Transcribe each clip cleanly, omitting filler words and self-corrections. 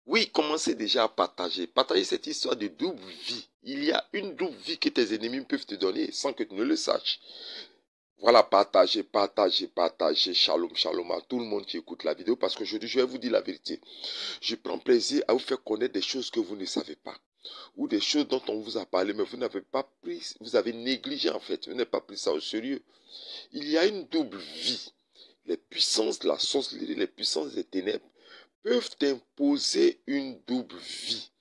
Oui, commencez déjà à partager. Partagez cette histoire de double vie. Il y a une double vie que tes ennemis peuvent te donner sans que tu ne le saches. Voilà, partagez, partagez, partagez. Shalom, shalom à tout le monde qui écoute la vidéo parce qu'aujourd'hui, je vais vous dire la vérité. Je prends plaisir à vous faire connaître des choses que vous ne savez pas ou des choses dont on vous a parlé, mais vous n'avez pas pris, vous avez négligé en fait, vous n'avez pas pris ça au sérieux. Il y a une double vie. Les puissances de la sorcellerie, les puissances des ténèbres peuvent imposer une double vie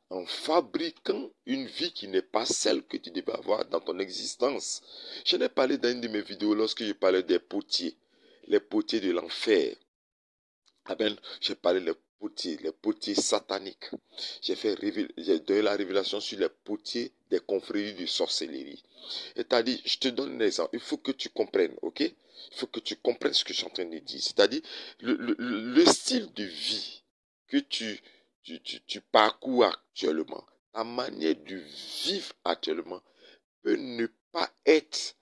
en fabriquant une vie qui n'est pas celle que tu devais avoir dans ton existence. J'en ai parlé dans une de mes vidéos lorsque je parlais des potiers, les potiers de l'enfer. Ah ben, j'ai parlé des les potiers sataniques. J'ai donné la révélation sur les potiers des confréries de sorcellerie. C'est-à-dire, je te donne un exemple. Il faut que tu comprennes, ok? Il faut que tu comprennes ce que je suis en train de dire. C'est-à-dire, le style de vie que tu parcours actuellement, ta manière de vivre actuellement peut ne pas être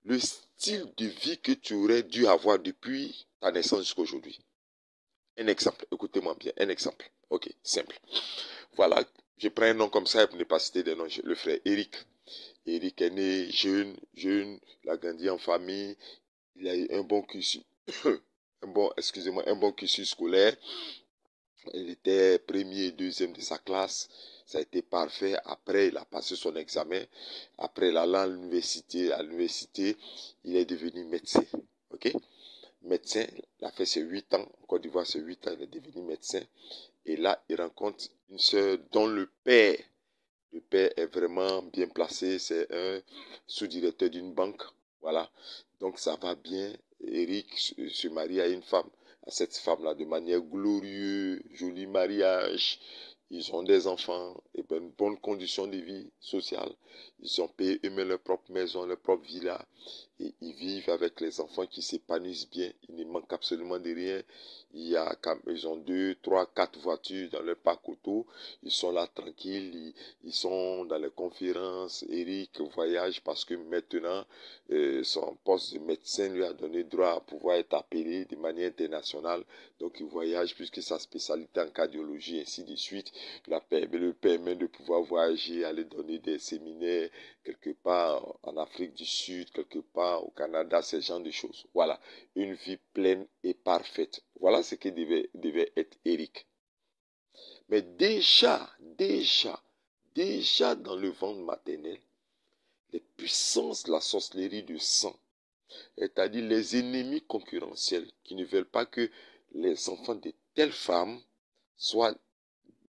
le style de vie que tu aurais dû avoir depuis ta naissance jusqu'à aujourd'hui. Un exemple, écoutez-moi bien, un exemple. Ok, simple. Voilà, je prends un nom comme ça pour ne pas citer des noms. Le frère Eric. Eric est né jeune, il a grandi en famille, il a eu un bon cursus, un bon cursus scolaire. Il était premier et deuxième de sa classe. Ça a été parfait. Après, il a passé son examen. Après, il allait à l'université. À l'université, il est devenu médecin. Ok? Médecin, il a fait ses 8 ans. En Côte d'Ivoire, c'est 8 ans, il est devenu médecin. Et là, il rencontre une sœur dont le père est vraiment bien placé. C'est un sous-directeur d'une banque. Voilà. Donc, ça va bien. Eric se marie à une femme, à cette femme-là, de manière glorieuse, joli mariage. Ils ont des enfants et une bonne condition de vie sociale. Ils ont payé eux-mêmes leur propre maison, leur propre villa. Et ils vivent avec les enfants qui s'épanouissent bien. Il ne manque absolument de rien. Ils ont 2, 3, 4 voitures dans leur parc auto. Ils sont là tranquilles. Ils sont dans les conférences. Eric voyage parce que maintenant, son poste de médecin lui a donné droit à pouvoir être appelé de manière internationale. Donc il voyage puisque sa spécialité en cardiologie, ainsi de suite, le permet de pouvoir voyager, aller donner des séminaires quelque part en Afrique du Sud, quelque part au Canada, ce genre de choses. Voilà, une vie pleine et parfaite. Voilà ce que devait être Eric. Mais déjà dans le ventre maternel, les puissances de la sorcellerie du sang, c'est-à-dire les ennemis concurrentiels qui ne veulent pas que les enfants de telles femmes soient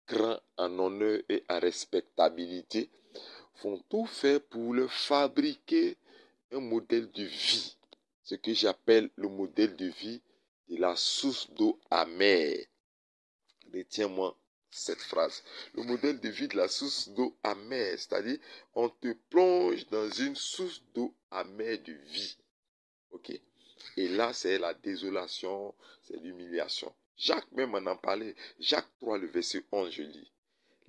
grands en honneur et en respectabilité, vont tout faire pour leur fabriquer un modèle de vie, ce que j'appelle le modèle de vie de la source d'eau amère. Retiens-moi cette phrase. Le modèle de vie de la source d'eau amère, c'est-à-dire on te plonge dans une source d'eau amère de vie. Ok? Et là, c'est la désolation, c'est l'humiliation. Jacques même en parlait. Jacques 3, le verset 11, je lis.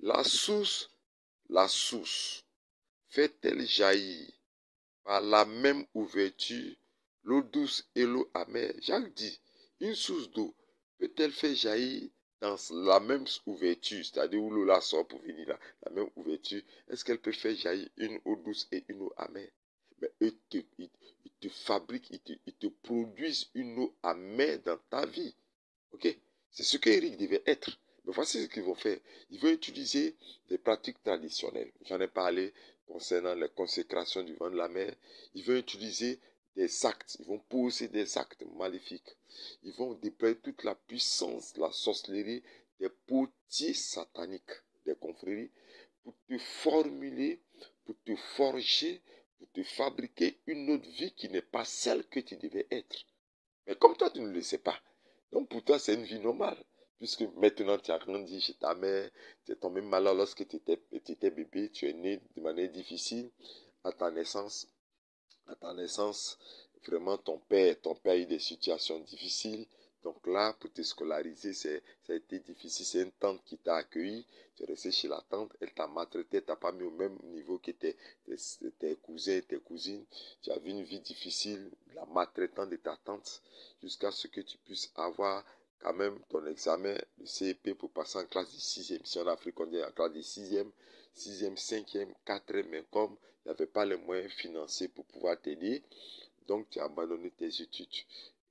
La source, fait-elle jaillir par la même ouverture l'eau douce et l'eau amère? Jacques dit, une source d'eau peut-elle faire jaillir dans la même ouverture, c'est-à-dire où l'eau la sort pour venir là, la même ouverture, est-ce qu'elle peut faire jaillir une eau douce et une eau amère? Mais ils te fabriquent, ils te produisent une eau amère dans ta vie. Ok? C'est ce qu'Éric devait être. Mais voici ce qu'ils vont faire. Ils vont utiliser des pratiques traditionnelles. J'en ai parlé concernant les consécrations du vent de la mer. Ils vont utiliser des actes. Ils vont poser des actes maléfiques. Ils vont déployer toute la puissance, la sorcellerie des potiers sataniques des confréries pour te formuler, pour te forger, pour te fabriquer une autre vie qui n'est pas celle que tu devais être. Mais comme toi, tu ne le sais pas. Donc pour toi, c'est une vie normale. Puisque maintenant, tu as grandi chez ta mère, tu es tombé malade lorsque tu étais bébé, tu es né de manière difficile à ta naissance. À ta naissance, vraiment, ton père a eu des situations difficiles. Donc là, pour te scolariser, ça a été difficile. C'est une tante qui t'a accueilli. Tu es resté chez la tante. Elle t'a maltraité. Elle t'a pas mis au même niveau que tes cousins et tes cousines. Tu as vu une vie difficile, la maltraitance de ta tante, jusqu'à ce que tu puisses avoir quand même ton examen de CEP pour passer en classe de 6e. Si en Afrique, on dit en classe de 6e, 6e, 5e, 4e, mais comme il n'y avait pas les moyens financiers pour pouvoir t'aider, donc tu as abandonné tes études.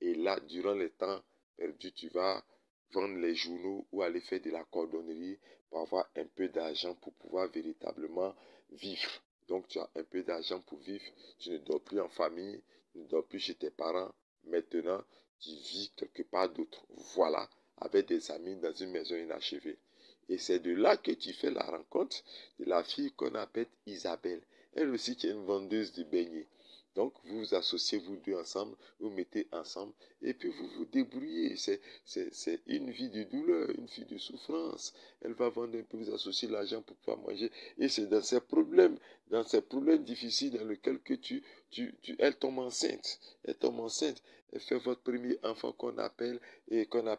Et là, durant le temps perdu, tu vas vendre les journaux ou aller faire de la cordonnerie pour avoir un peu d'argent pour pouvoir véritablement vivre. Donc tu as un peu d'argent pour vivre, tu ne dors plus en famille, tu ne dors plus chez tes parents. Maintenant, tu vis quelque part d'autre. Voilà, avec des amis dans une maison inachevée. Et c'est de là que tu fais la rencontre de la fille qu'on appelle Isabelle. Elle aussi qui est une vendeuse de beignets. Donc, vous vous associez, vous deux ensemble, vous mettez ensemble, et puis vous vous débrouillez. C'est une vie de douleur, une vie de souffrance. Elle va vendre un peu, vous associez l'argent pour pouvoir manger. Et c'est dans ces problèmes difficiles dans lesquels que elle tombe enceinte. Elle tombe enceinte. Elle fait votre premier enfant qu'on appelle Conan.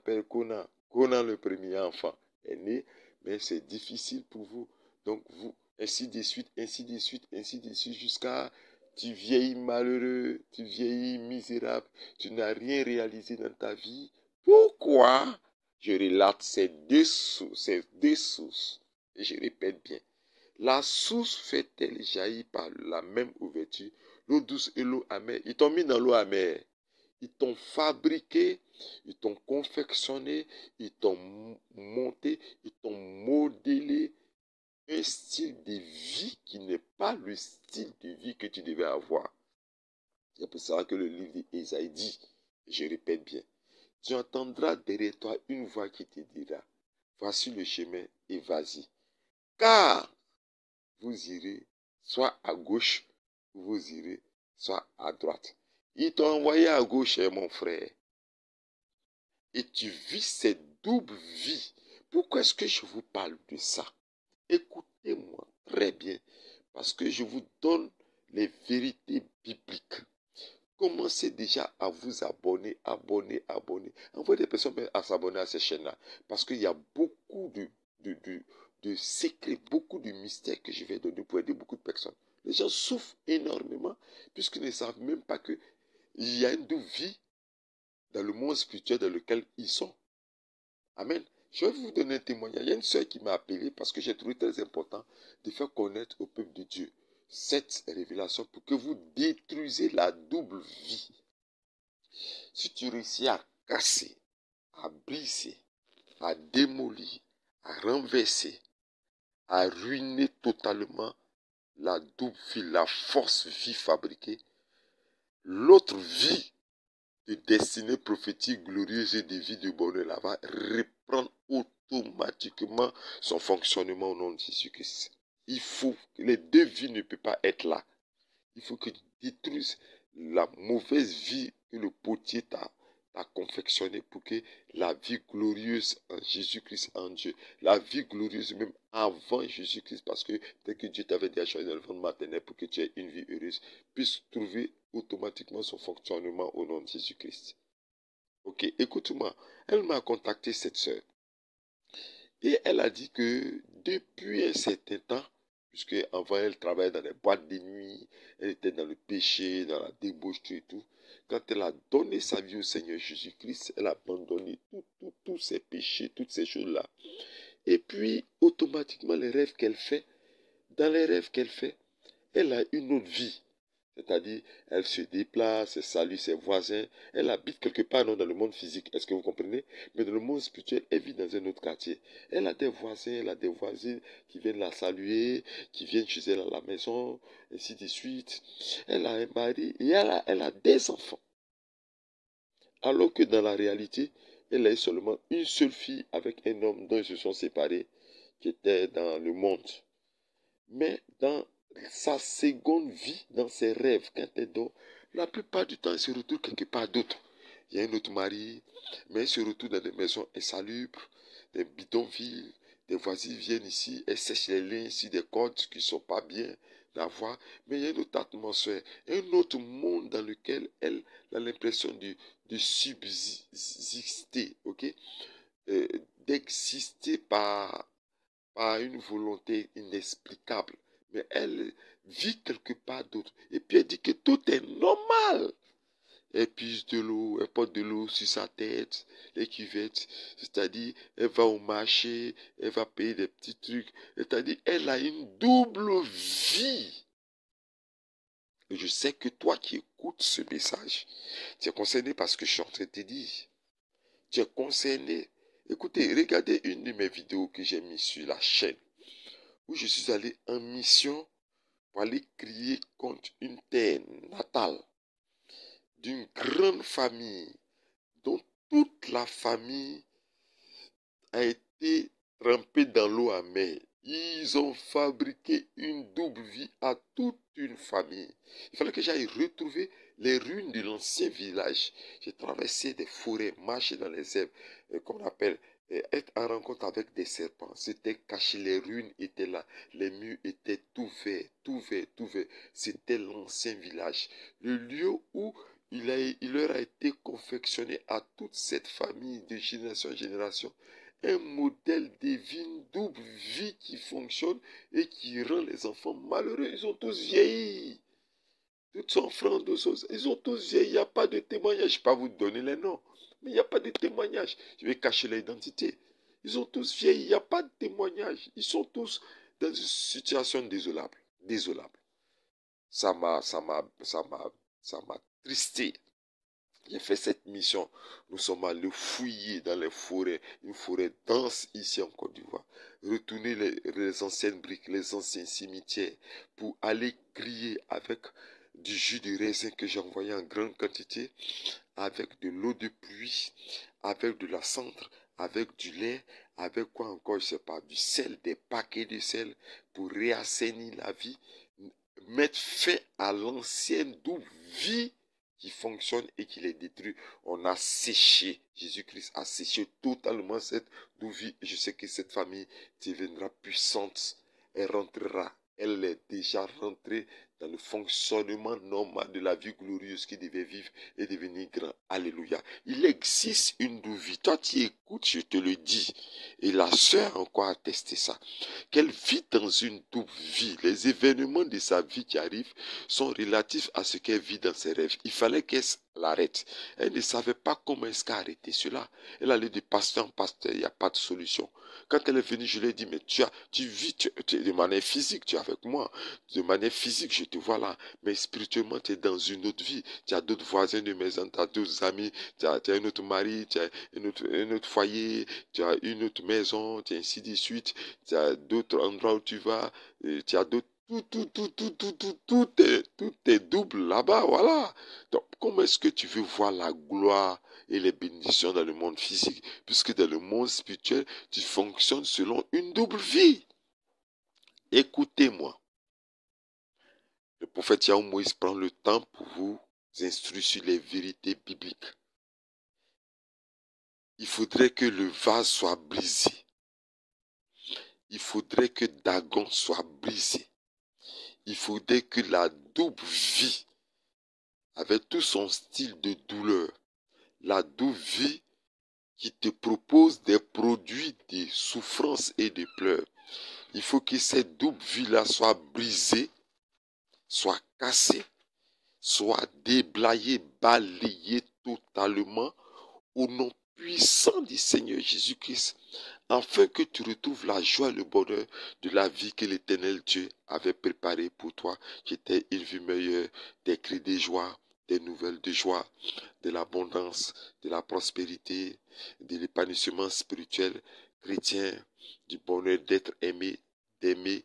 Conan, le premier enfant, est né, mais c'est difficile pour vous. Donc, vous, ainsi de suite, ainsi de suite, ainsi de suite, jusqu'à tu vieillis malheureux, tu vieillis misérable, tu n'as rien réalisé dans ta vie. Pourquoi? Je relate ces deux sources. Et je répète bien. La source fait-elle jaillir par la même ouverture, l'eau douce et l'eau amère. Ils t'ont mis dans l'eau amère. Ils t'ont fabriqué, ils t'ont confectionné, ils t'ont monté, ils t'ont modélé un style de vie qui n'est pas le style de vie que tu devais avoir. C'est pour ça que le livre d'Ésaïe dit, je répète bien, tu entendras derrière toi une voix qui te dira, voici le chemin et vas-y. Car vous irez soit à gauche, ou vous irez soit à droite. Ils t'ont envoyé à gauche, mon frère. Et tu vis cette double vie. Pourquoi est-ce que je vous parle de ça? Écoutez-moi très bien, parce que je vous donne les vérités bibliques. Commencez déjà à vous abonner. Envoyez des personnes à s'abonner à ces chaînes-là, parce qu'il y a beaucoup de secrets, beaucoup de mystères que je vais donner pour aider beaucoup de personnes. Les gens souffrent énormément, puisqu'ils ne savent même pas qu'il y a une double vie dans le monde spirituel dans lequel ils sont. Amen. Je vais vous donner un témoignage. Il y a une sœur qui m'a appelé parce que j'ai trouvé très important de faire connaître au peuple de Dieu cette révélation pour que vous détruisez la double vie. Si tu réussis à casser, à briser, à démolir, à renverser, à ruiner totalement la double vie, la force vie fabriquée, l'autre vie de destinée prophétique glorieuse et de vie de bonheur là va reprendre automatiquement son fonctionnement au nom de Jésus-Christ. Il faut que les deux vies ne peuvent pas être là. Il faut que tu détruises la mauvaise vie que le potier t'a confectionnée pour que la vie glorieuse en Jésus-Christ, en Dieu, la vie glorieuse même avant Jésus-Christ, parce que dès que Dieu t'avait déjà choisi dans le ventre maternel pour que tu aies une vie heureuse, puisse trouver automatiquement son fonctionnement au nom de Jésus-Christ. Ok, écoute-moi, elle m'a contacté, cette sœur, et elle a dit que depuis un certain temps, puisque avant elle travaillait dans les boîtes de nuit, elle était dans le péché, dans la débauche, tout et tout. Quand elle a donné sa vie au Seigneur Jésus-Christ, elle a abandonné tous ses péchés, toutes ces choses-là. Et puis, automatiquement, les rêves qu'elle fait, dans les rêves qu'elle fait, elle a une autre vie. C'est-à-dire, elle se déplace, elle salue ses voisins, elle habite quelque part non, dans le monde physique, est-ce que vous comprenez? Mais dans le monde spirituel, elle vit dans un autre quartier. Elle a des voisins, elle a des voisines qui viennent la saluer, qui viennent chez elle à la maison, ainsi de suite. Elle a un mari et elle a des enfants. Alors que dans la réalité, elle a seulement une seule fille avec un homme dont ils se sont séparés, qui était dans le monde. Mais dans sa seconde vie, dans ses rêves, quand elle dort, la plupart du temps, elle se retrouve quelque part d'autre. Il y a un autre mari, mais elle se retrouve dans des maisons insalubres, des bidonvilles, des voisins viennent ici, elle sèche les lignes ici, des cordes qui ne sont pas bien d'avoir. Mais il y a une autre atmosphère, un autre monde dans lequel elle a l'impression de subsister, ok? D'exister par une volonté inexplicable. Mais elle vit quelque part d'autre. Et puis elle dit que tout est normal. elle puise de l'eau, elle porte de l'eau sur sa tête, les cuvettes, c'est-à-dire, elle va au marché, elle va payer des petits trucs, c'est-à-dire, elle a une double vie. Et je sais que toi qui écoutes ce message, tu es concerné par ce que je suis en train de te dire. Tu es concerné. Écoutez, regardez une de mes vidéos que j'ai mis sur la chaîne, où je suis allé en mission pour aller crier contre une terre natale d'une grande famille, dont toute la famille a été trempée dans l'eau amère. Ils ont fabriqué une double vie à toute une famille. Il fallait que j'aille retrouver les ruines de l'ancien village. J'ai traversé des forêts, marché dans les herbes, qu'on appelle être en rencontre avec des serpents. C'était caché, les ruines étaient là, les murs étaient tout verts, tout verts, tout verts. C'était l'ancien village, le lieu où il leur a été confectionné à toute cette famille de génération en génération un modèle de vie, une double vie qui fonctionne et qui rend les enfants malheureux. Ils ont tous vieilli. Toutes sont frères de choses. Ils ont tous vieilli. Il n'y a pas de témoignage. Je ne vais pas vous donner les noms. Mais il n'y a pas de témoignage. Je vais cacher l'identité. Ils ont tous vieilli. Il n'y a pas de témoignage. Ils sont tous dans une situation désolable. Désolable. Ça m'a tristé. J'ai fait cette mission. Nous sommes allés fouiller dans les forêts, une forêt dense ici en Côte d'Ivoire. Retourner les anciennes briques, les anciens cimetières pour aller crier avec du jus de raisin que j'ai envoyé en grande quantité, avec de l'eau de pluie, avec de la cendre, avec du lait, avec quoi encore, je ne sais pas, du sel, des paquets de sel pour réassainir la vie, mettre fin à l'ancienne double vie qui fonctionne et qui les détruit. On a séché, Jésus-Christ a séché totalement cette double vie. Je sais que cette famille deviendra puissante. Elle rentrera. Elle est déjà rentrée dans le fonctionnement normal de la vie glorieuse qui devait vivre et devenir grand. Alléluia. Il existe une double vie. Toi, tu écoutes, je te le dis. Et la sœur a encore attesté ça. Qu'elle vit dans une double vie. Les événements de sa vie qui arrivent sont relatifs à ce qu'elle vit dans ses rêves. Il fallait qu'elle l'arrête. Elle ne savait pas comment est-ce qu'elle arrêter cela. Elle allait de pasteur en pasteur, il n'y a pas de solution. Quand elle est venue, je lui ai dit, mais tu vis de manière physique, tu es avec moi. De manière physique, je te vois là. Mais spirituellement, tu es dans une autre vie. Tu as d'autres voisins de maison, tu as d'autres amis, tu as un autre mari, tu as un autre foyer, tu as une autre maison, tu as ainsi de suite. Tu as d'autres endroits où tu vas, tu as d'autres tout est double là-bas, voilà. Donc, comment est-ce que tu veux voir la gloire et les bénédictions dans le monde physique, puisque dans le monde spirituel, tu fonctionnes selon une double vie? Écoutez-moi. Le prophète Yahweh Moïse prend le temps pour vous instruire sur les vérités bibliques. Il faudrait que le vase soit brisé. Il faudrait que Dagon soit brisé. Il faudrait que la double vie, avec tout son style de douleur, la double vie qui te propose des produits de souffrance et de pleurs, il faut que cette double vie-là soit brisée, soit cassée, soit déblayée, balayée totalement au nom puissant du Seigneur Jésus-Christ, afin que tu retrouves la joie et le bonheur de la vie que l'Éternel Dieu avait préparée pour toi, qui était une vie meilleure, des cris de joie, des nouvelles de joie, de l'abondance, de la prospérité, de l'épanouissement spirituel chrétien, du bonheur d'être aimé, d'aimer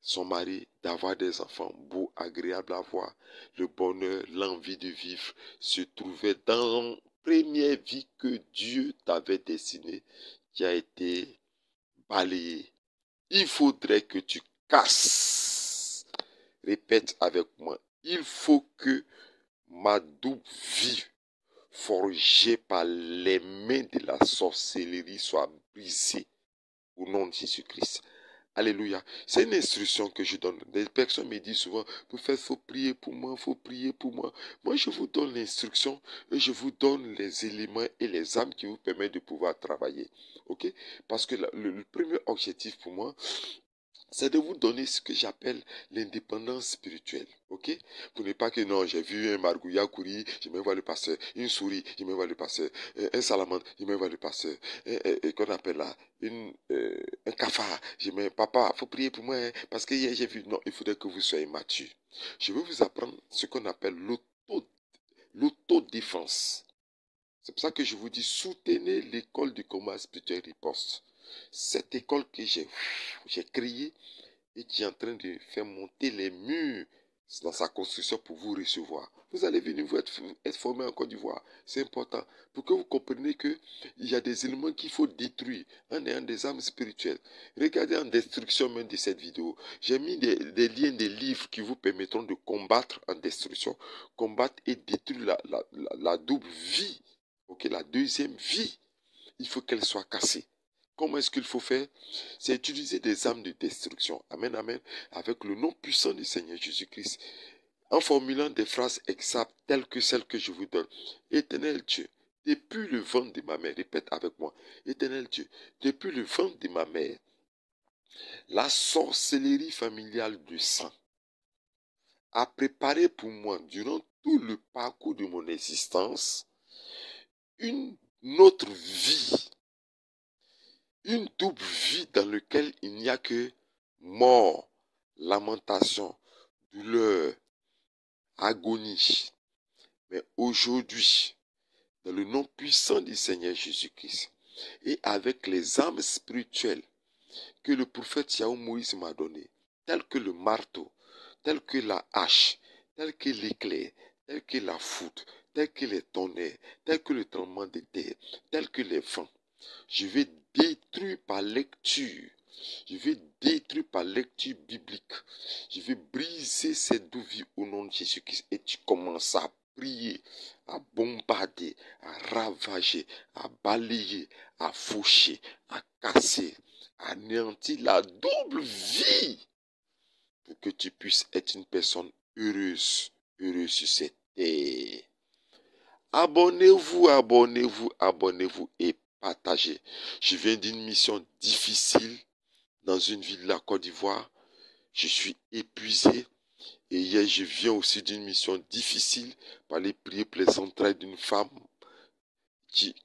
son mari, d'avoir des enfants beaux, agréables à voir. Le bonheur, l'envie de vivre se trouvait dans la première vie que Dieu t'avait destinée, qui a été balayée. Il faudrait que tu casses. Répète avec moi. Il faut que ma double vie, forgée par les mains de la sorcellerie, soit brisée au nom de Jésus-Christ. Alléluia. C'est une instruction que je donne. Des personnes me disent souvent, il faut prier pour moi, il faut prier pour moi. Moi, je vous donne l'instruction et je vous donne les éléments et les âmes qui vous permettent de pouvoir travailler. Ok? Parce que le premier objectif pour moi, c'est de vous donner ce que j'appelle l'indépendance spirituelle. Ok? Vous n'êtes pas que non, j'ai vu un margouillat courir, je me vois le pasteur, une souris, je me vois le pasteur, un salamandre, je me vois le pasteur, qu'on appelle là, un cafard, je me papa, faut prier pour moi, hein, parce que hier j'ai vu, non, il faudrait que vous soyez mature. Je vais vous apprendre ce qu'on appelle l'autodéfense. C'est pour ça que je vous dis, soutenez l'école du combat spirituel riposte. Cette école que j'ai créée et qui est en train de faire monter les murs dans sa construction pour vous recevoir. Vous allez venir vous être formé en Côte d'Ivoire. C'est important pour que vous compreniez qu'il y a des éléments qu'il faut détruire en ayant des âmes spirituelles. Regardez en destruction même de cette vidéo. J'ai mis des liens des livres qui vous permettront de combattre en destruction, combattre et détruire la double vie. Ok, la deuxième vie, il faut qu'elle soit cassée. Comment est-ce qu'il faut faire? C'est utiliser des armes de destruction. Amen, amen. Avec le nom puissant du Seigneur Jésus-Christ. En formulant des phrases exactes telles que celles que je vous donne. Éternel Dieu, depuis le ventre de ma mère, répète avec moi. Éternel Dieu, depuis le ventre de ma mère, la sorcellerie familiale du sang a préparé pour moi, durant tout le parcours de mon existence, une autre vie. Une double vie dans laquelle il n'y a que mort, lamentation, douleur, agonie. Mais aujourd'hui, dans le nom puissant du Seigneur Jésus-Christ, et avec les âmes spirituelles que le prophète Yahweh Moïse m'a données, telles que le marteau, telles que la hache, telles que l'éclair, telles que la foudre, telles que les tonnerres, telles que le tremblement de terre, telles que les vents, je vais détruire par lecture. Je vais détruire par lecture biblique. Je vais briser cette double vie au nom de Jésus-Christ. Et tu commences à prier, à bombarder, à ravager, à balayer, à faucher, à casser, à anéantir la double vie pour que tu puisses être une personne heureuse, heureuse sur cette terre. Abonnez-vous, abonnez-vous, abonnez-vous et partagez. Je viens d'une mission difficile dans une ville de la Côte d'Ivoire. Je suis épuisé. Et hier, je viens aussi d'une mission difficile pour aller prier pour les entrailles d'une femme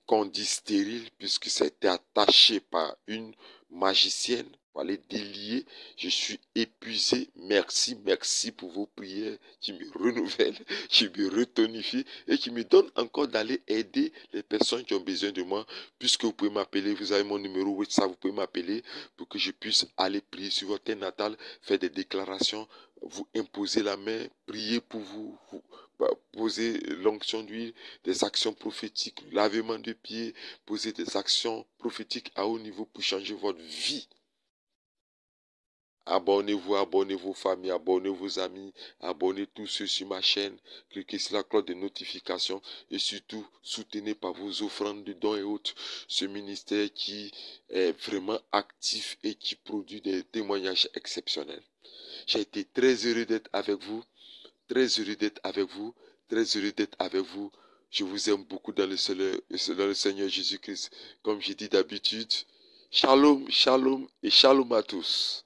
qu'on dit stérile puisque ça a été attaché par une magicienne pour aller délier. Je suis épuisé. Merci, merci pour vos prières qui me renouvellent, qui me retonifient et qui me donnent encore d'aller aider les personnes qui ont besoin de moi. Puisque vous pouvez m'appeler, vous avez mon numéro WhatsApp, vous pouvez m'appeler pour que je puisse aller prier sur votre terre natale, faire des déclarations, vous imposer la main, prier pour vous poser l'onction d'huile, des actions prophétiques, lavement de pieds, poser des actions prophétiques à haut niveau pour changer votre vie. Abonnez-vous, abonnez vos familles, abonnez vos amis, abonnez tous ceux sur ma chaîne, cliquez sur la cloche de notification et surtout soutenez par vos offrandes de dons et autres ce ministère qui est vraiment actif et qui produit des témoignages exceptionnels. J'ai été très heureux d'être avec vous. Très heureux d'être avec vous, très heureux d'être avec vous. Je vous aime beaucoup dans le Seigneur Jésus-Christ. Comme j'ai dit d'habitude, shalom, shalom et shalom à tous.